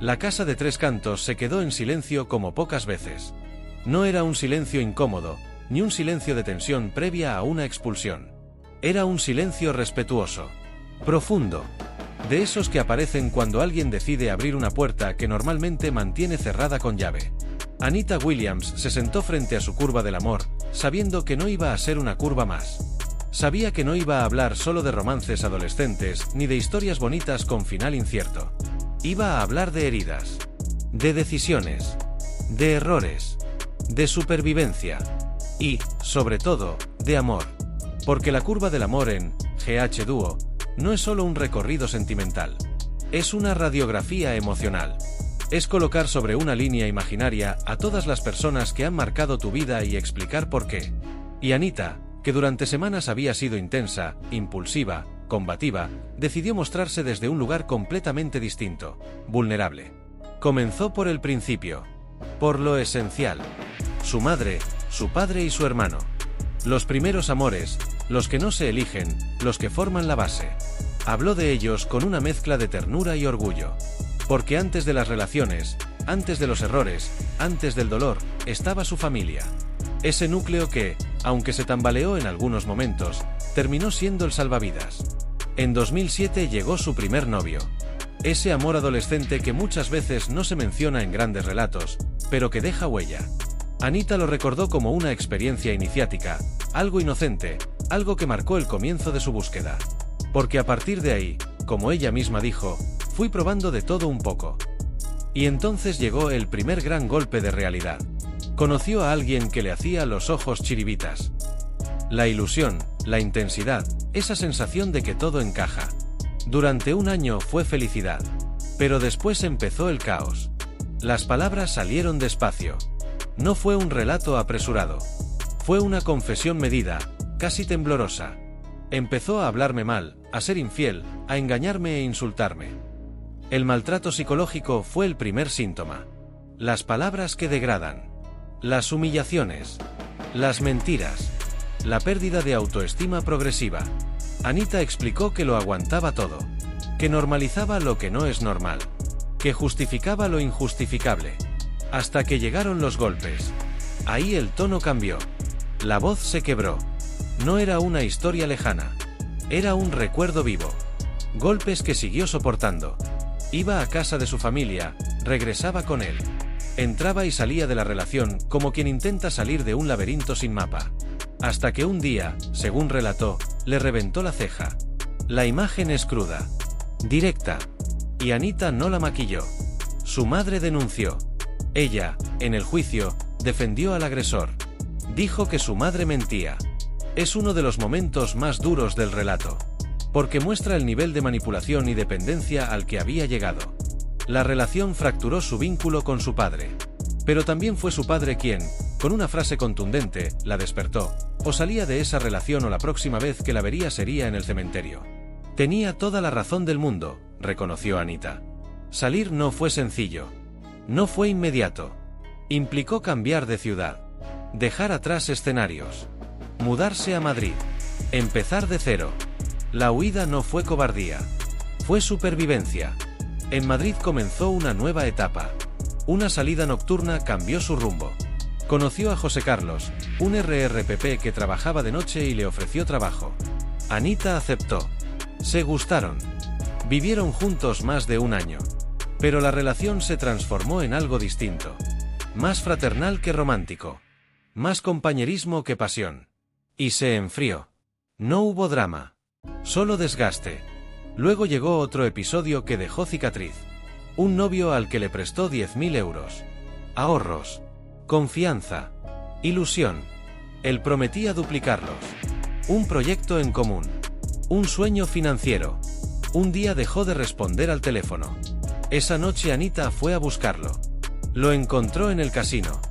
La casa de Tres Cantos se quedó en silencio como pocas veces. No era un silencio incómodo, ni un silencio de tensión previa a una expulsión. Era un silencio respetuoso, profundo, de esos que aparecen cuando alguien decide abrir una puerta que normalmente mantiene cerrada con llave. Anita Williams se sentó frente a su curva del amor, sabiendo que no iba a ser una curva más. Sabía que no iba a hablar solo de romances adolescentes, ni de historias bonitas con final incierto. Iba a hablar de heridas, de decisiones, de errores, de supervivencia y, sobre todo, de amor. Porque la curva del amor en GH Dúo no es solo un recorrido sentimental. Es una radiografía emocional. Es colocar sobre una línea imaginaria a todas las personas que han marcado tu vida y explicar por qué. Y Anita, que durante semanas había sido intensa, impulsiva, combativa, decidió mostrarse desde un lugar completamente distinto, vulnerable. Comenzó por el principio, por lo esencial. Su madre, su padre y su hermano. Los primeros amores, los que no se eligen, los que forman la base. Habló de ellos con una mezcla de ternura y orgullo. Porque antes de las relaciones, antes de los errores, antes del dolor, estaba su familia. Ese núcleo que, aunque se tambaleó en algunos momentos, terminó siendo el salvavidas. En 2007 llegó su primer novio. Ese amor adolescente que muchas veces no se menciona en grandes relatos, pero que deja huella. Anita lo recordó como una experiencia iniciática, algo inocente, algo que marcó el comienzo de su búsqueda. Porque a partir de ahí, como ella misma dijo, fui probando de todo un poco. Y entonces llegó el primer gran golpe de realidad. Conoció a alguien que le hacía los ojos chiribitas. La ilusión, la intensidad, esa sensación de que todo encaja. Durante un año fue felicidad. Pero después empezó el caos. Las palabras salieron despacio. No fue un relato apresurado. Fue una confesión medida, casi temblorosa. Empezó a hablarme mal, a ser infiel, a engañarme e insultarme. El maltrato psicológico fue el primer síntoma. Las palabras que degradan. Las humillaciones. Las mentiras. La pérdida de autoestima progresiva. Anita explicó que lo aguantaba todo. Que normalizaba lo que no es normal. Que justificaba lo injustificable. Hasta que llegaron los golpes. Ahí el tono cambió. La voz se quebró. No era una historia lejana. Era un recuerdo vivo. Golpes que siguió soportando. Iba a casa de su familia, regresaba con él. Entraba y salía de la relación como quien intenta salir de un laberinto sin mapa. Hasta que un día, según relató, le reventó la ceja. La imagen es cruda, directa. Y Anita no la maquilló. Su madre denunció. Ella, en el juicio, defendió al agresor. Dijo que su madre mentía. Es uno de los momentos más duros del relato. Porque muestra el nivel de manipulación y dependencia al que había llegado. La relación fracturó su vínculo con su padre. Pero también fue su padre quien, con una frase contundente, la despertó. O salía de esa relación o la próxima vez que la vería sería en el cementerio. Tenía toda la razón del mundo, reconoció Anita. Salir no fue sencillo. No fue inmediato. Implicó cambiar de ciudad. Dejar atrás escenarios. Mudarse a Madrid. Empezar de cero. La huida no fue cobardía. Fue supervivencia. En Madrid comenzó una nueva etapa. Una salida nocturna cambió su rumbo. Conoció a José Carlos, un RRPP que trabajaba de noche y le ofreció trabajo. Anita aceptó. Se gustaron. Vivieron juntos más de un año. Pero la relación se transformó en algo distinto. Más fraternal que romántico. Más compañerismo que pasión. Y se enfrió. No hubo drama. Solo desgaste. Luego llegó otro episodio que dejó cicatriz. Un novio al que le prestó 10.000 euros. Ahorros. Confianza. Ilusión. Él prometía duplicarlos. Un proyecto en común. Un sueño financiero. Un día dejó de responder al teléfono. Esa noche Anita fue a buscarlo. Lo encontró en el casino.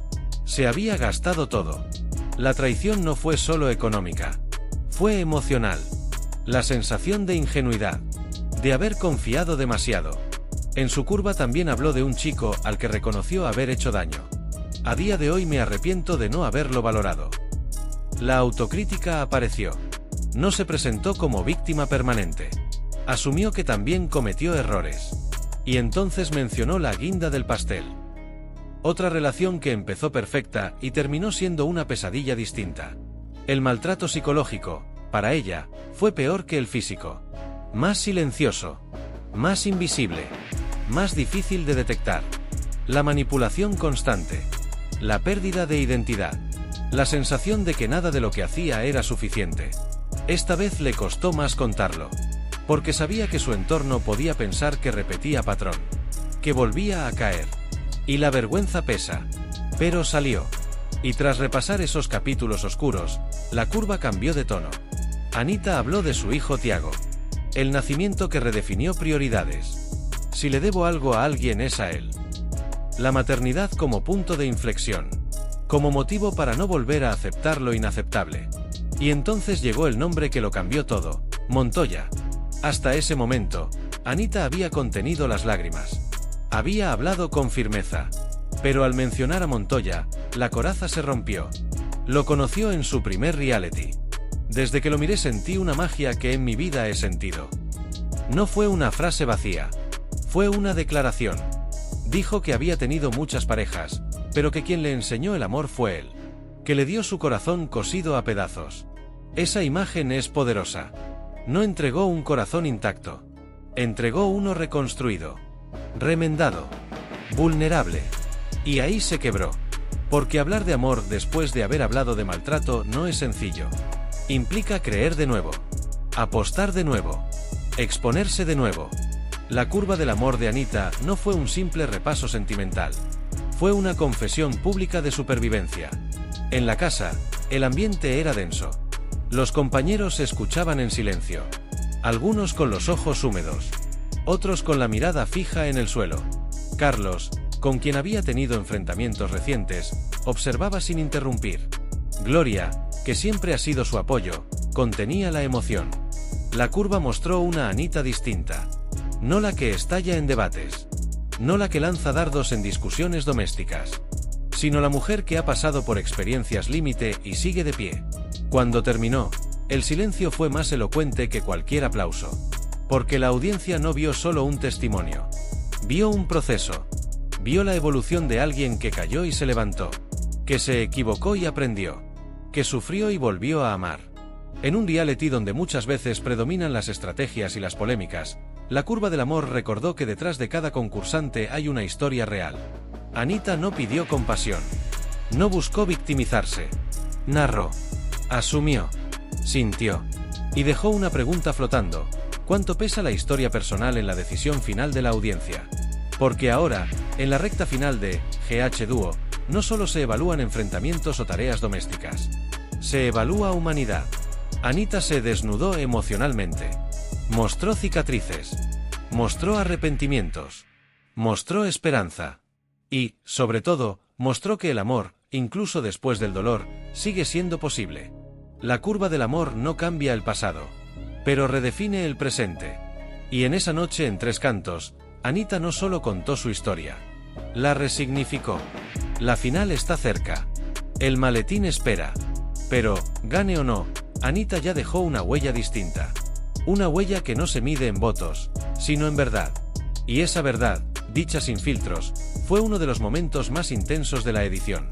Se había gastado todo. La traición no fue solo económica. Fue emocional. La sensación de ingenuidad. De haber confiado demasiado. En su curva también habló de un chico al que reconoció haber hecho daño. A día de hoy me arrepiento de no haberlo valorado. La autocrítica apareció. No se presentó como víctima permanente. Asumió que también cometió errores. Y entonces mencionó la guinda del pastel. Otra relación que empezó perfecta y terminó siendo una pesadilla distinta. El maltrato psicológico, para ella, fue peor que el físico. Más silencioso, más invisible, más difícil de detectar. La manipulación constante, la pérdida de identidad, la sensación de que nada de lo que hacía era suficiente. Esta vez le costó más contarlo, porque sabía que su entorno podía pensar que repetía patrón, que volvía a caer. Y la vergüenza pesa. Pero salió. Y tras repasar esos capítulos oscuros, la curva cambió de tono. Anita habló de su hijo Tiago. El nacimiento que redefinió prioridades. Si le debo algo a alguien es a él. La maternidad como punto de inflexión. Como motivo para no volver a aceptar lo inaceptable. Y entonces llegó el nombre que lo cambió todo, Montoya. Hasta ese momento, Anita había contenido las lágrimas. Había hablado con firmeza. Pero al mencionar a Montoya, la coraza se rompió. Lo conoció en su primer reality. Desde que lo miré sentí una magia que en mi vida he sentido. No fue una frase vacía. Fue una declaración. Dijo que había tenido muchas parejas, pero que quien le enseñó el amor fue él. Que le dio su corazón cosido a pedazos. Esa imagen es poderosa. No entregó un corazón intacto. Entregó uno reconstruido. Remendado. Vulnerable. Y ahí se quebró. Porque hablar de amor después de haber hablado de maltrato no es sencillo. Implica creer de nuevo. Apostar de nuevo. Exponerse de nuevo. La curva del amor de Anita no fue un simple repaso sentimental. Fue una confesión pública de supervivencia. En la casa, el ambiente era denso. Los compañeros se escuchaban en silencio. Algunos con los ojos húmedos. Otros con la mirada fija en el suelo. Carlos, con quien había tenido enfrentamientos recientes, observaba sin interrumpir. Gloria, que siempre ha sido su apoyo, contenía la emoción. La curva mostró una Anita distinta. No la que estalla en debates. No la que lanza dardos en discusiones domésticas. Sino la mujer que ha pasado por experiencias límite y sigue de pie. Cuando terminó, el silencio fue más elocuente que cualquier aplauso. Porque la audiencia no vio solo un testimonio. Vio un proceso. Vio la evolución de alguien que cayó y se levantó. Que se equivocó y aprendió. Que sufrió y volvió a amar. En un reality donde muchas veces predominan las estrategias y las polémicas, la curva del amor recordó que detrás de cada concursante hay una historia real. Anita no pidió compasión. No buscó victimizarse. Narró. Asumió. Sintió. Y dejó una pregunta flotando. ¿Cuánto pesa la historia personal en la decisión final de la audiencia? Porque ahora, en la recta final de GH Dúo, no solo se evalúan enfrentamientos o tareas domésticas. Se evalúa humanidad. Anita se desnudó emocionalmente. Mostró cicatrices. Mostró arrepentimientos. Mostró esperanza. Y, sobre todo, mostró que el amor, incluso después del dolor, sigue siendo posible. La curva del amor no cambia el pasado, pero redefine el presente. Y en esa noche en Tres Cantos, Anita no solo contó su historia. La resignificó. La final está cerca. El maletín espera. Pero, gane o no, Anita ya dejó una huella distinta. Una huella que no se mide en votos, sino en verdad. Y esa verdad, dicha sin filtros, fue uno de los momentos más intensos de la edición.